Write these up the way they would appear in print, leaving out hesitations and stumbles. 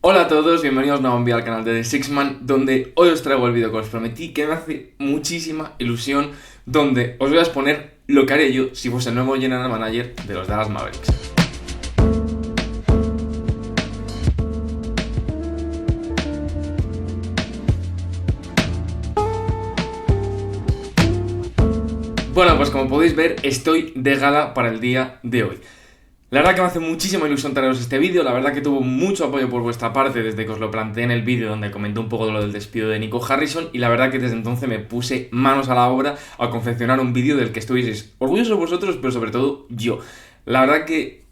Hola a todos, bienvenidos nuevamente al canal de The Sixman, donde hoy os traigo el vídeo que os prometí, que me hace muchísima ilusión, donde os voy a exponer lo que haría yo si fuese el nuevo General Manager de los Dallas Mavericks. Bueno, pues como podéis ver, estoy de gala para el día de hoy. La verdad que me hace muchísima ilusión traeros este vídeo, la verdad que tuvo mucho apoyo por vuestra parte desde que os lo planteé en el vídeo donde comenté un poco de lo del despido de Nico Harrison, y la verdad que desde entonces me puse manos a la obra a confeccionar un vídeo del que estuvieseis orgullosos vosotros, pero sobre todo yo. La verdad que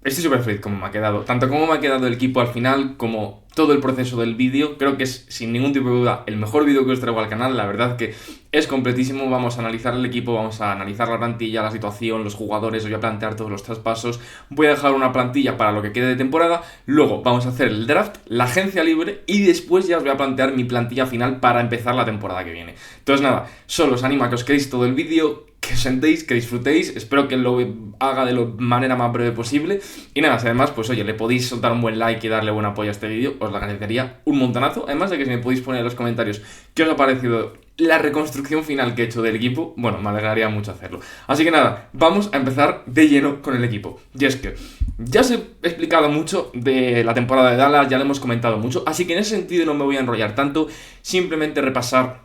estoy súper feliz como me ha quedado, tanto como me ha quedado el equipo al final, como todo el proceso del vídeo. Creo que es, sin ningún tipo de duda, el mejor vídeo que os traigo al canal. La verdad que es completísimo. Vamos a analizar el equipo, vamos a analizar la plantilla, la situación, los jugadores, os voy a plantear todos los traspasos, voy a dejar una plantilla para lo que quede de temporada, luego vamos a hacer el draft, la agencia libre, y después ya os voy a plantear mi plantilla final para empezar la temporada que viene. Entonces nada, solo os animo a que os quedéis todo el vídeo, que os sentéis, que disfrutéis, espero que lo haga de la manera más breve posible. Y nada, si además, pues oye, le podéis soltar un buen like y darle buen apoyo a este vídeo, os lo agradecería un montonazo. Además de que si me podéis poner en los comentarios qué os ha parecido la reconstrucción final que he hecho del equipo, bueno, me alegraría mucho hacerlo. Así que nada, vamos a empezar de lleno con el equipo. Y es que ya os he explicado mucho de la temporada de Dallas, ya lo hemos comentado mucho, así que en ese sentido no me voy a enrollar tanto, simplemente repasar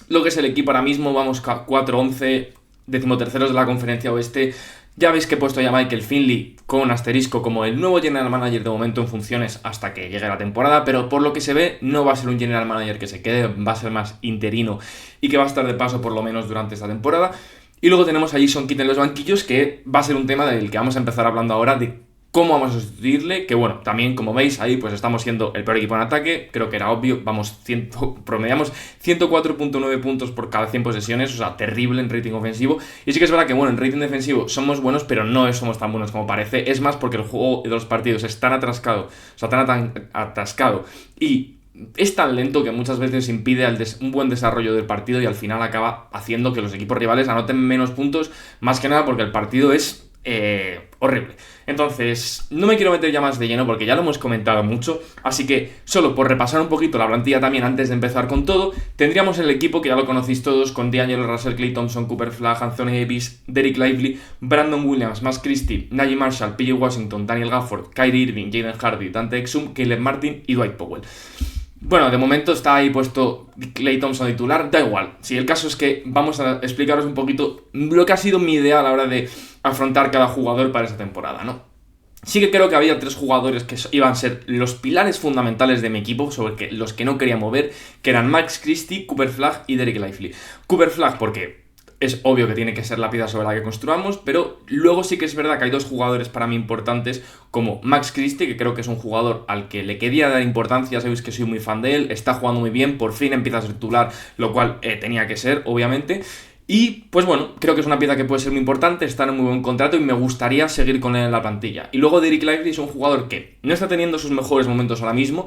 lo que es el equipo ahora mismo. Vamos 4-11, 13º de la conferencia oeste. Ya veis que he puesto ya a Michael Finley con asterisco como el nuevo General Manager de momento en funciones hasta que llegue la temporada, pero por lo que se ve no va a ser un General Manager que se quede, va a ser más interino y que va a estar de paso por lo menos durante esta temporada. Y luego tenemos a Jason Kidd en los banquillos, que va a ser un tema del que vamos a empezar hablando ahora, de cómo vamos a sustituirle, que bueno, también como veis ahí pues estamos siendo el peor equipo en ataque, creo que era obvio, promediamos 104.9 puntos por cada 100 posesiones, o sea, terrible en rating ofensivo. Y sí que es verdad que bueno, en rating defensivo somos buenos, pero no somos tan buenos como parece, es más porque el juego de los partidos es tan atascado, o sea, tan atascado y es tan lento que muchas veces impide un buen desarrollo del partido, y al final acaba haciendo que los equipos rivales anoten menos puntos, más que nada porque el partido es horrible. Entonces, no me quiero meter ya más de lleno porque ya lo hemos comentado mucho, así que solo por repasar un poquito la plantilla también antes de empezar con todo, tendríamos el equipo que ya lo conocéis todos, con D'Angelo Russell, Klay Thompson, Cooper Flagg, Anthony Davis, Dereck Lively, Brandon Williams, Max Christie, Najee Marshall, PJ Washington, Daniel Gafford, Kyrie Irving, Jaden Hardy, Dante Exum, Caleb Martin y Dwight Powell. Bueno, de momento está ahí puesto Klay Thompson titular, da igual. Sí, el caso es que vamos a explicaros un poquito lo que ha sido mi idea a la hora de afrontar cada jugador para esta temporada, ¿no? Sí que creo que había 3 jugadores que iban a ser los pilares fundamentales de mi equipo, sobre los que no quería mover, que eran Max Christie, Cooper Flagg y Dereck Lively. Cooper Flagg porque es obvio que tiene que ser la piedra sobre la que construamos, pero luego sí que es verdad que hay 2 jugadores para mí importantes, como Max Christie, que creo que es un jugador al que le quería dar importancia, sabéis que soy muy fan de él, está jugando muy bien, por fin empieza a ser titular, lo cual tenía que ser, obviamente. Y pues bueno, creo que es una pieza que puede ser muy importante, está en un muy buen contrato y me gustaría seguir con él en la plantilla. Y luego Dereck Lively es un jugador que no está teniendo sus mejores momentos ahora mismo,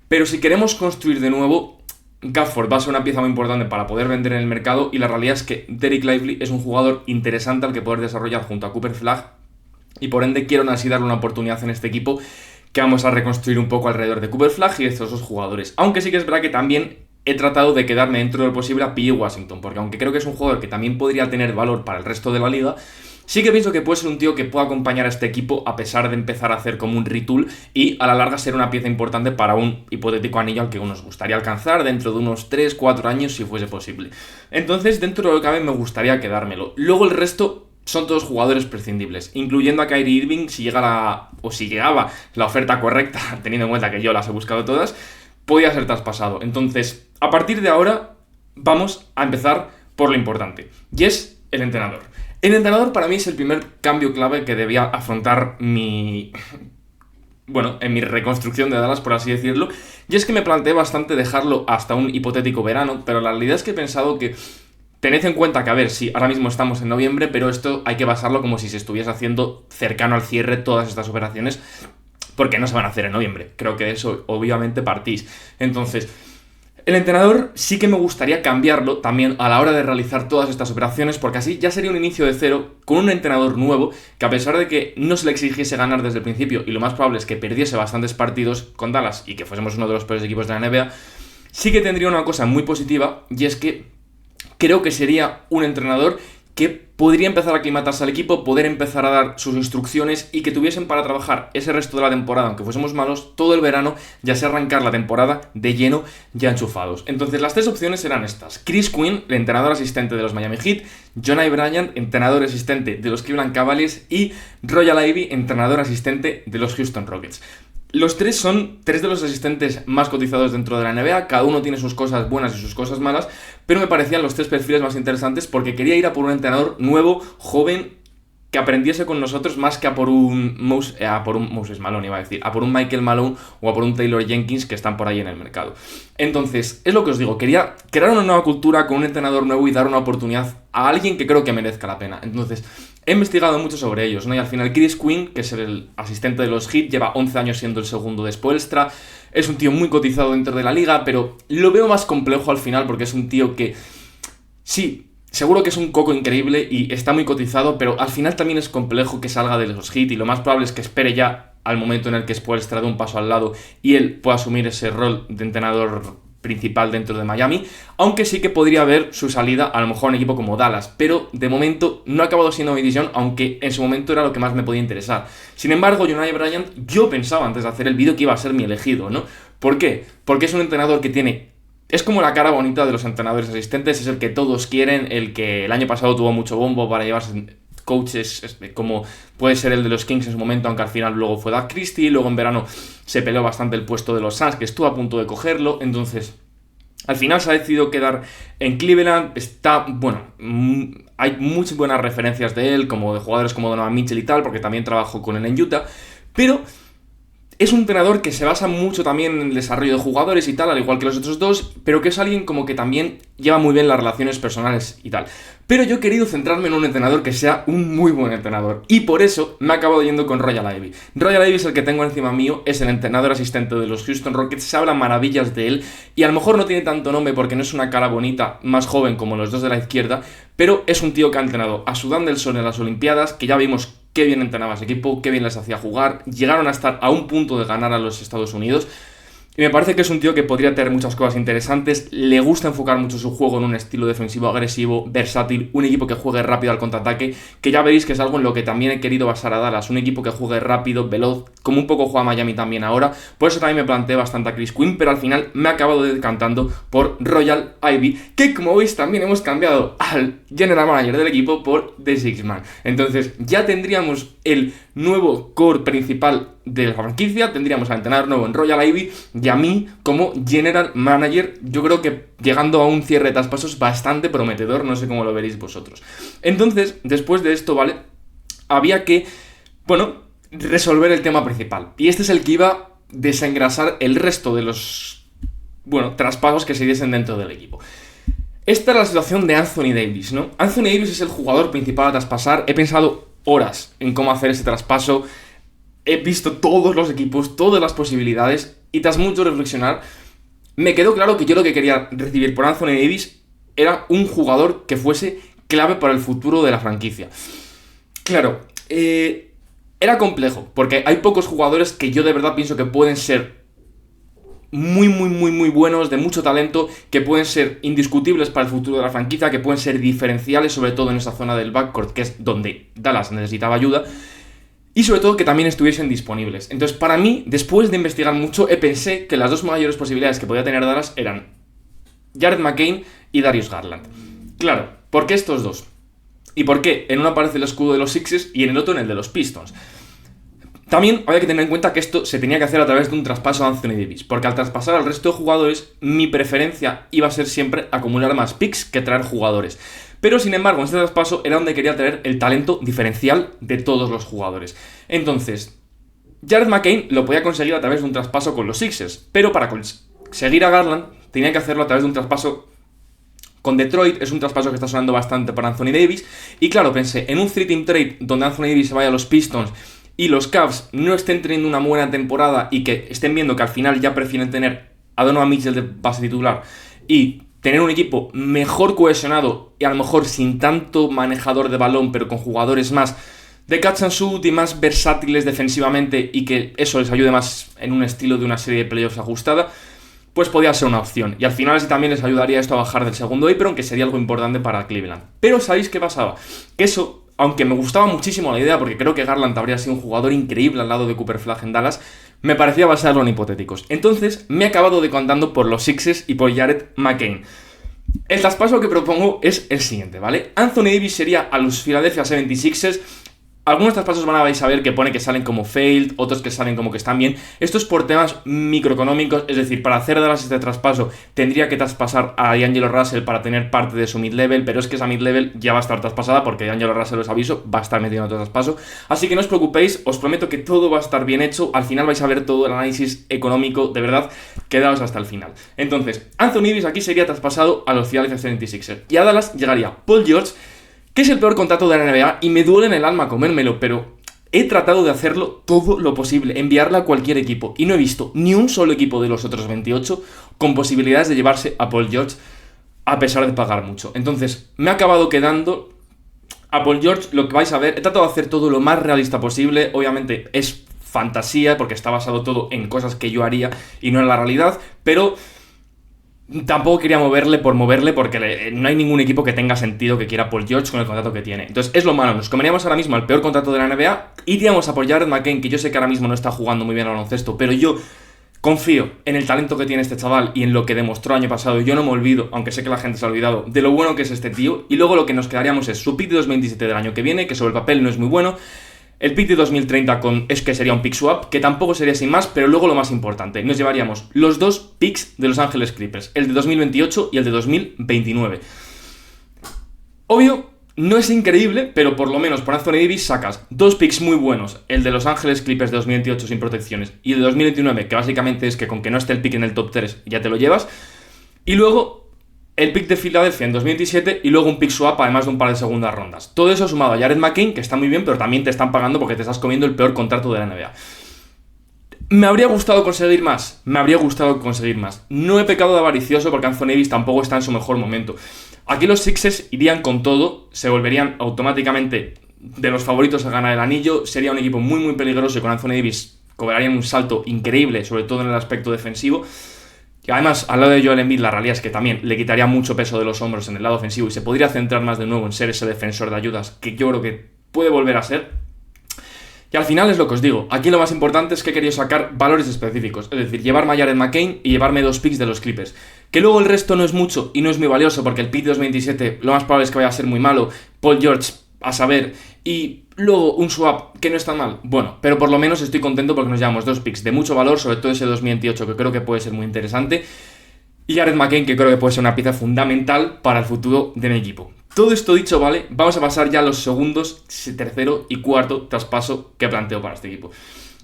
pero si queremos construir de nuevo, Gafford va a ser una pieza muy importante para poder vender en el mercado, y la realidad es que Dereck Lively es un jugador interesante al que poder desarrollar junto a Cooper Flagg, y por ende quiero así darle una oportunidad en este equipo que vamos a reconstruir un poco alrededor de Cooper Flagg y de estos 2 jugadores. Aunque sí que es verdad que también he tratado de quedarme dentro de lo posible a PJ Washington, porque aunque creo que es un jugador que también podría tener valor para el resto de la liga, sí que pienso que puede ser un tío que pueda acompañar a este equipo a pesar de empezar a hacer como un retool y a la larga ser una pieza importante para un hipotético anillo al que nos gustaría alcanzar dentro de unos 3-4 años si fuese posible. Entonces, dentro de lo que cabe, me gustaría quedármelo. Luego el resto son todos jugadores prescindibles, incluyendo a Kyrie Irving si llegaba la oferta correcta, teniendo en cuenta que yo las he buscado todas, podía ser traspasado. Entonces, a partir de ahora vamos a empezar por lo importante, y es el entrenador. El entrenador para mí es el primer cambio clave que debía afrontar en mi reconstrucción de Dallas, por así decirlo. Y es que me planteé bastante dejarlo hasta un hipotético verano, pero la realidad es que he pensado que tened en cuenta que, a ver, sí, ahora mismo estamos en noviembre, pero esto hay que basarlo como si se estuviese haciendo cercano al cierre todas estas operaciones, porque no se van a hacer en noviembre. Creo que de eso obviamente partís. Entonces, El entrenador sí que me gustaría cambiarlo también a la hora de realizar todas estas operaciones, porque así ya sería un inicio de cero con un entrenador nuevo que, a pesar de que no se le exigiese ganar desde el principio y lo más probable es que perdiese bastantes partidos con Dallas y que fuésemos uno de los peores equipos de la NBA, sí que tendría una cosa muy positiva, y es que creo que sería un entrenador que podría empezar a aclimatarse al equipo, poder empezar a dar sus instrucciones y que tuviesen para trabajar ese resto de la temporada, aunque fuésemos malos, todo el verano, ya sea arrancar la temporada de lleno, ya enchufados. Entonces las tres opciones eran estas: Chris Quinn, el entrenador asistente de los Miami Heat; John Bryant, entrenador asistente de los Cleveland Cavaliers; y Royal Ivey, entrenador asistente de los Houston Rockets. Los tres son tres de los asistentes más cotizados dentro de la NBA, cada uno tiene sus cosas buenas y sus cosas malas, pero me parecían los tres perfiles más interesantes porque quería ir a por un entrenador nuevo, joven, que aprendiese con nosotros más que a por un Moses Malone, iba a decir, a por un Michael Malone o a por un Taylor Jenkins que están por ahí en el mercado. Entonces, es lo que os digo, quería crear una nueva cultura con un entrenador nuevo y dar una oportunidad a alguien que creo que merezca la pena. Entonces, he investigado mucho sobre ellos, ¿no? Y al final Chris Quinn, que es el asistente de los Heat, lleva 11 años siendo el segundo de Spoelstra. Es un tío muy cotizado dentro de la liga, pero lo veo más complejo al final porque es un tío que, sí, seguro que es un coco increíble y está muy cotizado, pero al final también es complejo que salga de los Heat y lo más probable es que espere ya al momento en el que Spoelstra dé un paso al lado y él pueda asumir ese rol de entrenador principal dentro de Miami, aunque sí que podría haber su salida a lo mejor a un equipo como Dallas, pero de momento no ha acabado siendo mi decisión, aunque en su momento era lo que más me podía interesar. Sin embargo, John Bryant, yo pensaba antes de hacer el vídeo que iba a ser mi elegido, ¿no? ¿Por qué? Porque es un entrenador que es como la cara bonita de los entrenadores asistentes, es el que todos quieren, el que el año pasado tuvo mucho bombo para llevarse coaches como puede ser el de los Kings en su momento, aunque al final luego fue Doug Christie, luego en verano se peleó bastante el puesto de los Suns, que estuvo a punto de cogerlo. Entonces al final se ha decidido quedar en Cleveland. Hay muchas buenas referencias de él, como de jugadores como Donovan Mitchell y tal, porque también trabajó con él en Utah, pero es un entrenador que se basa mucho también en el desarrollo de jugadores y tal, al igual que los otros dos, pero que es alguien como que también lleva muy bien las relaciones personales y tal. Pero yo he querido centrarme en un entrenador que sea un muy buen entrenador, y por eso me he acabado yendo con Royal Ivey. Royal Ivey es el que tengo encima mío, es el entrenador asistente de los Houston Rockets, se habla maravillas de él, y a lo mejor no tiene tanto nombre porque no es una cara bonita, más joven como los dos de la izquierda, pero es un tío que ha entrenado a Sudán del Sur en las Olimpiadas, que ya vimos qué bien entrenaba ese equipo, qué bien les hacía jugar, llegaron a estar a un punto de ganar a los Estados Unidos, y me parece que es un tío que podría tener muchas cosas interesantes. Le gusta enfocar mucho su juego en un estilo defensivo agresivo, versátil, un equipo que juegue rápido al contraataque, que ya veréis que es algo en lo que también he querido basar a Dallas, un equipo que juegue rápido, veloz, como un poco juega Miami también ahora. Por eso también me planteé bastante a Chris Quinn, pero al final me he acabado decantando por Royal Ivey, que como veis también hemos cambiado al general manager del equipo por The Six Man. Entonces ya tendríamos el nuevo core principal de la franquicia, tendríamos al entrenador nuevo en Royal Ivey y a mí como general manager, yo creo que llegando a un cierre de traspasos bastante prometedor, no sé cómo lo veréis vosotros. Entonces, después de esto, ¿vale? Había que, resolver el tema principal, y este es el que iba a desengrasar el resto de los, traspasos que se diesen dentro del equipo. Esta es la situación de Anthony Davis, ¿no? Anthony Davis es el jugador principal a traspasar. He pensado horas en cómo hacer ese traspaso. He visto todos los equipos, todas las posibilidades, y tras mucho reflexionar, me quedó claro que yo lo que quería recibir por Anthony Davis era un jugador que fuese clave para el futuro de la franquicia. Claro, era complejo, porque hay pocos jugadores que yo de verdad pienso que pueden ser muy buenos, de mucho talento, que pueden ser indiscutibles para el futuro de la franquicia, que pueden ser diferenciales, sobre todo en esa zona del backcourt, que es donde Dallas necesitaba ayuda, y sobre todo que también estuviesen disponibles. Entonces, para mí, después de investigar mucho, pensé que las dos mayores posibilidades que podía tener Dallas eran Jared McCain y Darius Garland. Claro, ¿por qué estos dos? ¿Y por qué en uno aparece el escudo de los Sixers y en el otro en el de los Pistons? También había que tener en cuenta que esto se tenía que hacer a través de un traspaso a Anthony Davis, porque al traspasar al resto de jugadores, mi preferencia iba a ser siempre acumular más picks que traer jugadores. Pero sin embargo, en este traspaso era donde quería traer el talento diferencial de todos los jugadores. Entonces, Jared McCain lo podía conseguir a través de un traspaso con los Sixers, pero para conseguir a Garland tenía que hacerlo a través de un traspaso con Detroit. Es un traspaso que está sonando bastante para Anthony Davis, y claro, pensé en un 3-team trade donde Anthony Davis se vaya a los Pistons y los Cavs no estén teniendo una buena temporada y que estén viendo que al final ya prefieren tener a Donovan Mitchell de base titular y tener un equipo mejor cohesionado y a lo mejor sin tanto manejador de balón, pero con jugadores más de catch and shoot y más versátiles defensivamente y que eso les ayude más en un estilo de una serie de playoffs ajustada, pues podía ser una opción. Y al final sí también les ayudaría esto a bajar del segundo apron, que sería algo importante para Cleveland. Pero ¿sabéis qué pasaba? Que eso, aunque me gustaba muchísimo la idea, porque creo que Garland habría sido un jugador increíble al lado de Cooper Flagg en Dallas, me parecía basarlo en hipotéticos. Entonces me he acabado decantando por los Sixers y por Jared McCain. El traspaso que propongo es el siguiente, ¿vale? Anthony Davis sería a los Philadelphia 76ers. Algunos traspasos vais a ver que pone que salen como failed, otros que salen como que están bien. Esto es por temas microeconómicos, es decir, para hacer Dallas este traspaso tendría que traspasar a D'Angelo Russell para tener parte de su mid-level, pero es que esa mid-level ya va a estar traspasada porque D'Angelo Russell, os aviso, va a estar metido en otro traspaso. Así que no os preocupéis, os prometo que todo va a estar bien hecho. Al final vais a ver todo el análisis económico, de verdad, quedaos hasta el final. Entonces, Anthony Davis aquí sería traspasado a los Philadelphia 76ers y a Dallas llegaría Paul George, que es el peor contrato de la NBA y me duele en el alma comérmelo, pero he tratado de hacerlo todo lo posible, enviarla a cualquier equipo, y no he visto ni un solo equipo de los otros 28 con posibilidades de llevarse a Paul George a pesar de pagar mucho. Entonces, me ha acabado quedando a Paul George. Lo que vais a ver, he tratado de hacer todo lo más realista posible, obviamente es fantasía porque está basado todo en cosas que yo haría y no en la realidad, pero tampoco quería moverle por moverle porque no hay ningún equipo que tenga sentido que quiera Paul George con el contrato que tiene. Entonces es lo malo, nos comeríamos ahora mismo al peor contrato de la NBA, iríamos a por Jared McCain, que yo sé que ahora mismo no está jugando muy bien al baloncesto, pero yo confío en el talento que tiene este chaval y en lo que demostró el año pasado. Yo no me olvido, aunque sé que la gente se ha olvidado, de lo bueno que es este tío, y luego lo que nos quedaríamos es su pick de 2027 del año que viene, que sobre el papel no es muy bueno, el pick de 2030 es que sería un pick swap, que tampoco sería sin más, pero luego lo más importante, nos llevaríamos los dos picks de Los Ángeles Clippers, el de 2028 y el de 2029. Obvio, no es increíble, pero por lo menos por Anthony Davis sacas dos picks muy buenos, el de Los Ángeles Clippers de 2028 sin protecciones y el de 2029, que básicamente es que con que no esté el pick en el top 3 ya te lo llevas, y luego el pick de Filadelfia en 2027 y luego un pick swap además de un par de segundas rondas. Todo eso sumado a Jared McCain, que está muy bien, pero también te están pagando porque te estás comiendo el peor contrato de la NBA. ¿Me habría gustado conseguir más? Me habría gustado conseguir más. No he pecado de avaricioso porque Anthony Davis tampoco está en su mejor momento. Aquí los Sixers irían con todo, se volverían automáticamente de los favoritos a ganar el anillo, sería un equipo muy muy peligroso y con Anthony Davis cobrarían un salto increíble, sobre todo en el aspecto defensivo. Y además, al lado de Joel Embiid, la realidad es que también le quitaría mucho peso de los hombros en el lado ofensivo y se podría centrar más de nuevo en ser ese defensor de ayudas que yo creo que puede volver a ser. Y al final es lo que os digo, aquí lo más importante es que he querido sacar valores específicos, es decir, llevarme a Jared McCain y llevarme dos picks de los Clippers. Que luego el resto no es mucho y no es muy valioso porque el pick de 2027 lo más probable es que vaya a ser muy malo, Paul George a saber, y luego un swap que no está mal, bueno, pero por lo menos estoy contento porque nos llevamos dos picks de mucho valor, sobre todo ese 2028 que creo que puede ser muy interesante, y Jared McCain que creo que puede ser una pieza fundamental para el futuro de mi equipo. Todo esto dicho, ¿vale? Vamos a pasar ya a los segundos, tercero y cuarto traspaso que planteo para este equipo.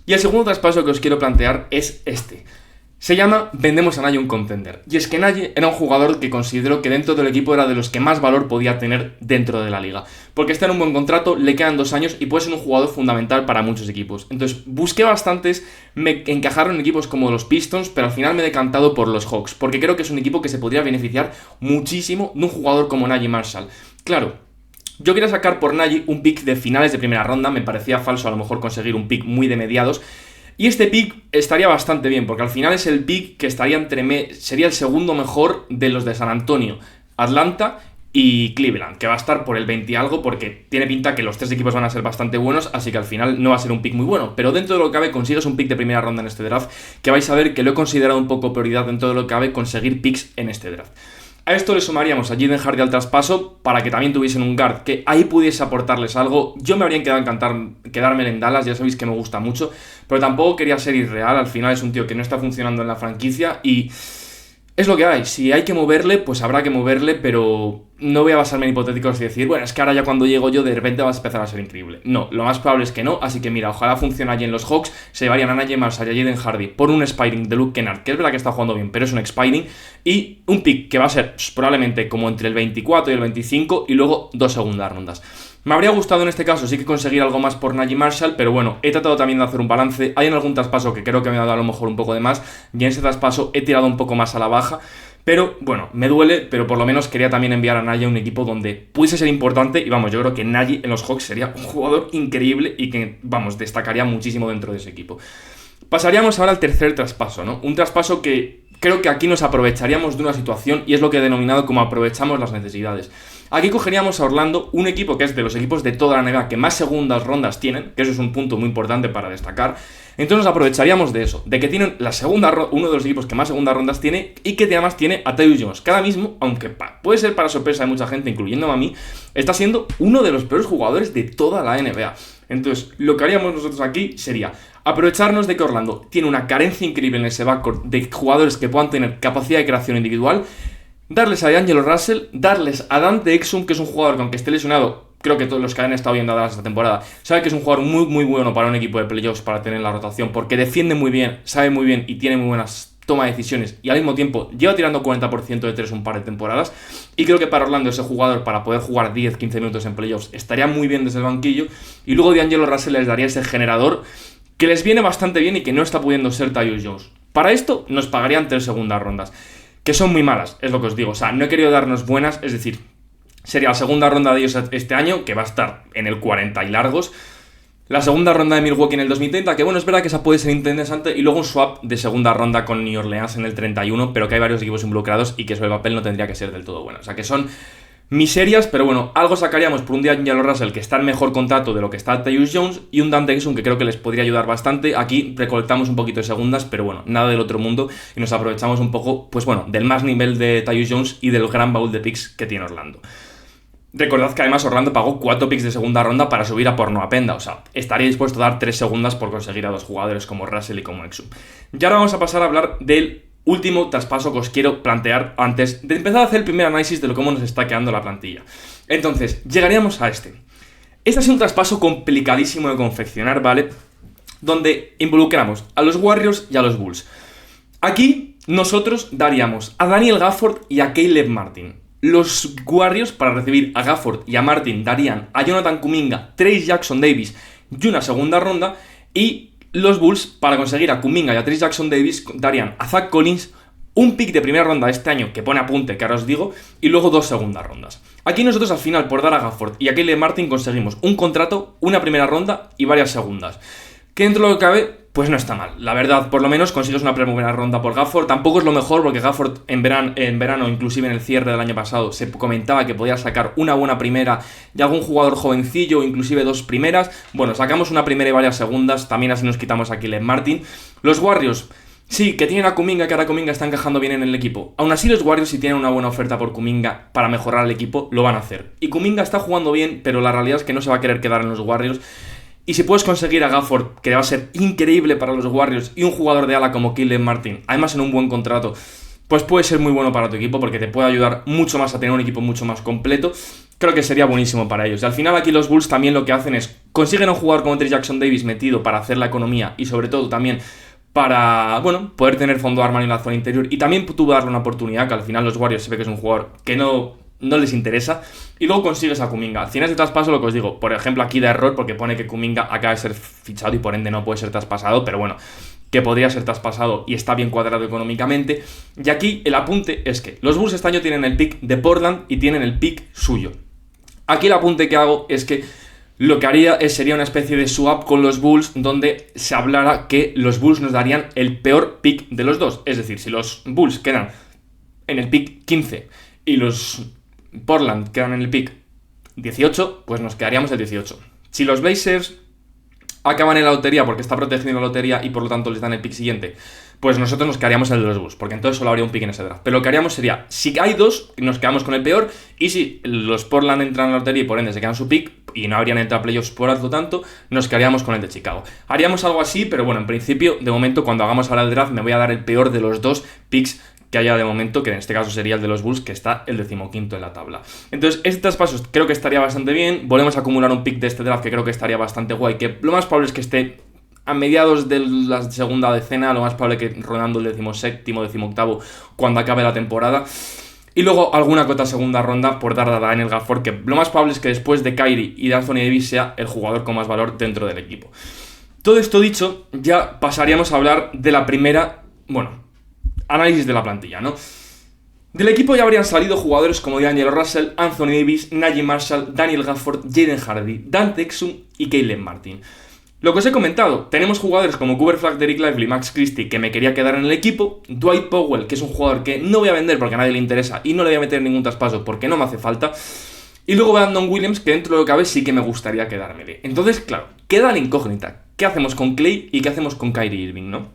Y el segundo traspaso que os quiero plantear es este. Se llama Vendemos a Naji un contender. Y es que Naji era un jugador que considero que dentro del equipo era de los que más valor podía tener dentro de la liga. Porque está en un buen contrato, le quedan 2 años y puede ser un jugador fundamental para muchos equipos. Entonces busqué bastantes, me encajaron en equipos como los Pistons, pero al final me he decantado por los Hawks. Porque creo que es un equipo que se podría beneficiar muchísimo de un jugador como Naji Marshall. Claro, yo quería sacar por Naji un pick de finales de primera ronda, me parecía falso a lo mejor conseguir un pick muy de mediados. Y este pick estaría bastante bien, porque al final es el pick que estaría sería el segundo mejor de los de San Antonio, Atlanta y Cleveland, que va a estar por el 20 y algo, porque tiene pinta que los 3 equipos van a ser bastante buenos, así que al final no va a ser un pick muy bueno. Pero dentro de lo que cabe, consigues un pick de primera ronda en este draft, que vais a ver que lo he considerado un poco prioridad dentro de lo que cabe conseguir picks en este draft. A esto le sumaríamos a Jaden Hardy al traspaso para que también tuviesen un guard que ahí pudiese aportarles algo. Yo me habría quedado quedármelo en Dallas, ya sabéis que me gusta mucho, pero tampoco quería ser irreal. Al final es un tío que no está funcionando en la franquicia y es lo que hay. Si hay que moverle, pues habrá que moverle, pero no voy a basarme en hipotéticos y decir, bueno, es que ahora ya cuando llego yo de repente va a empezar a ser increíble. No, lo más probable es que no, así que mira, ojalá funcione allí en los Hawks, se llevarían a Naji Marshall y a Jaden Hardy por un expiring de Luke Kennard, que es verdad que está jugando bien, pero es un expiring, y un pick que va a ser probablemente como entre el 24 y el 25 y luego 2 segundas rondas. Me habría gustado en este caso sí que conseguir algo más por Naji Marshall, pero bueno, he tratado también de hacer un balance. Hay en algún traspaso que creo que me ha dado a lo mejor un poco de más, y en ese traspaso he tirado un poco más a la baja. Pero bueno, me duele, pero por lo menos quería también enviar a Naji a un equipo donde pudiese ser importante. Y vamos, yo creo que Naji en los Hawks sería un jugador increíble y que, vamos, destacaría muchísimo dentro de ese equipo. Pasaríamos ahora al tercer traspaso, ¿no? Un traspaso que creo que aquí nos aprovecharíamos de una situación y es lo que he denominado como aprovechamos las necesidades. Aquí cogeríamos a Orlando, un equipo que es de los equipos de toda la NBA que más segundas rondas tienen, que eso es un punto muy importante para destacar. Entonces nos aprovecharíamos de eso, de que tienen la segunda uno de los equipos que más segundas rondas tiene y que además tiene a Tyus Jones, que ahora mismo, aunque puede ser para sorpresa de mucha gente, incluyéndome a mí, está siendo uno de los peores jugadores de toda la NBA. Entonces, lo que haríamos nosotros aquí sería aprovecharnos de que Orlando tiene una carencia increíble en ese backcourt de jugadores que puedan tener capacidad de creación individual, darles a D'Angelo Russell, darles a Dante Exum, que es un jugador que aunque esté lesionado, creo que todos los que han estado viendo a Dallas esta temporada saben que es un jugador muy muy bueno para un equipo de playoffs, para tener la rotación, porque defiende muy bien, sabe muy bien y tiene muy buenas toma de decisiones y al mismo tiempo lleva tirando 40% de 3 un par de temporadas, y creo que para Orlando ese jugador para poder jugar 10-15 minutos en playoffs estaría muy bien desde el banquillo, y luego D'Angelo Russell les daría ese generador que les viene bastante bien y que no está pudiendo ser Tyus Jones. Para esto nos pagarían 3 segundas rondas, que son muy malas, es lo que os digo. O sea, no he querido darnos buenas, es decir, sería la segunda ronda de ellos este año, que va a estar en el 40 y largos. La segunda ronda de Milwaukee en el 2030, que bueno, es verdad que esa puede ser interesante, y luego un swap de segunda ronda con New Orleans en el 31, pero que hay varios equipos involucrados y que sobre el papel no tendría que ser del todo bueno. O sea, que son miserias, pero bueno, algo sacaríamos por un día D'Angelo Russell, que está en mejor contrato de lo que está Tyus Jones, y un Dante Exum, que creo que les podría ayudar bastante. Aquí recolectamos un poquito de segundas, pero bueno, nada del otro mundo, y nos aprovechamos un poco, pues bueno, del más nivel de Tyus Jones y del gran baúl de picks que tiene Orlando. Recordad que además Orlando pagó 4 picks de segunda ronda para subir a por Noah Penda, o sea, estaría dispuesto a dar 3 segundas por conseguir a dos jugadores como Russell y como Exum. Y ahora vamos a pasar a hablar del último traspaso que os quiero plantear antes de empezar a hacer el primer análisis de cómo nos está quedando la plantilla. Entonces, llegaríamos a este. Este ha sido un traspaso complicadísimo de confeccionar, ¿vale? Donde involucramos a los Warriors y a los Bulls. Aquí nosotros daríamos a Daniel Gafford y a Caleb Martin. Los Warriors, para recibir a Gafford y a Martin, darían a Jonathan Kuminga, Trayce Jackson-Davis y una segunda ronda, y los Bulls, para conseguir a Kuminga y a Trayce Jackson-Davis, darían a Zach Collins, un pick de primera ronda este año que pone apunte, que ahora os digo, y luego 2 segundas rondas. Aquí nosotros al final, por dar a Gafford y a Caleb Martin, conseguimos un contrato, una primera ronda y varias segundas. Que dentro de lo que cabe, pues no está mal. La verdad, por lo menos consigues una primera ronda por Gafford. Tampoco es lo mejor, porque Gafford en verano, inclusive en el cierre del año pasado, se comentaba que podía sacar una buena primera y algún jugador jovencillo, inclusive 2 primeras. Bueno, sacamos una primera y varias segundas, también así nos quitamos a Caleb Martin. Los Warriors, sí, que tienen a Kuminga, que ahora Kuminga está encajando bien en el equipo. Aún así, los Warriors, si tienen una buena oferta por Kuminga para mejorar el equipo, lo van a hacer. Y Kuminga está jugando bien, pero la realidad es que no se va a querer quedar en los Warriors. Y si puedes conseguir a Gafford, que va a ser increíble para los Warriors, y un jugador de ala como Caleb Martin, además en un buen contrato, pues puede ser muy bueno para tu equipo, porque te puede ayudar mucho más a tener un equipo mucho más completo. Creo que sería buenísimo para ellos. Y al final aquí los Bulls también lo que hacen es consiguen un jugador como Trayce Jackson-Davis metido para hacer la economía y sobre todo también para, bueno, poder tener fondo de armario en la zona interior, y también tú darle una oportunidad, que al final los Warriors se ve que es un jugador que no les interesa, y luego consigues a Kuminga. Al final de traspaso, lo que os digo, por ejemplo aquí da error porque pone que Kuminga acaba de ser fichado y por ende no puede ser traspasado, pero bueno, que podría ser traspasado y está bien cuadrado económicamente. Y aquí el apunte es que los Bulls este año tienen el pick de Portland y tienen el pick suyo. Aquí el apunte que hago es que lo que haría sería una especie de swap con los Bulls, donde se hablara que los Bulls nos darían el peor pick de los dos. Es decir, si los Bulls quedan en el pick 15 y los Portland quedan en el pick 18, pues nos quedaríamos el 18. Si los Blazers acaban en la lotería porque está protegiendo la lotería y por lo tanto les dan el pick siguiente, pues nosotros nos quedaríamos en el de los Bulls, porque entonces solo habría un pick en ese draft. Pero lo que haríamos sería, si hay 2, nos quedamos con el peor, y si los Portland entran en la lotería y por ende se quedan su pick y no habrían entrado a playoffs por algo tanto, nos quedaríamos con el de Chicago. Haríamos algo así, pero bueno, en principio, de momento, cuando hagamos ahora el draft, me voy a dar el peor de los 2 picks que haya de momento, que en este caso sería el de los Bulls, que está el 15º en la tabla. Entonces, este traspaso creo que estaría bastante bien. Volvemos a acumular un pick de este draft que creo que estaría bastante guay, que lo más probable es que esté a mediados de la segunda decena, lo más probable que rondando el 17º, 18º, cuando acabe la temporada. Y luego alguna cota segunda ronda por dar a Daniel Gafford, que lo más probable es que después de Kyrie y de Anthony Davis sea el jugador con más valor dentro del equipo. Todo esto dicho, ya pasaríamos a hablar de la primera, análisis de la plantilla, ¿no? Del equipo ya habrían salido jugadores como D'Angelo Russell, Anthony Davis, Naji Marshall, Daniel Gafford, Jaden Hardy, Dante Exum y Caleb Martin. Lo que os he comentado, tenemos jugadores como Cooper Flagg, Dereck Lively, Max Christie, que me quería quedar en el equipo, Dwight Powell, que es un jugador que no voy a vender porque a nadie le interesa y no le voy a meter ningún traspaso porque no me hace falta, y luego Brandon Williams, que dentro de lo que cabe sí que me gustaría quedármele. Entonces, claro, queda la incógnita. ¿Qué hacemos con Klay y qué hacemos con Kyrie Irving, no?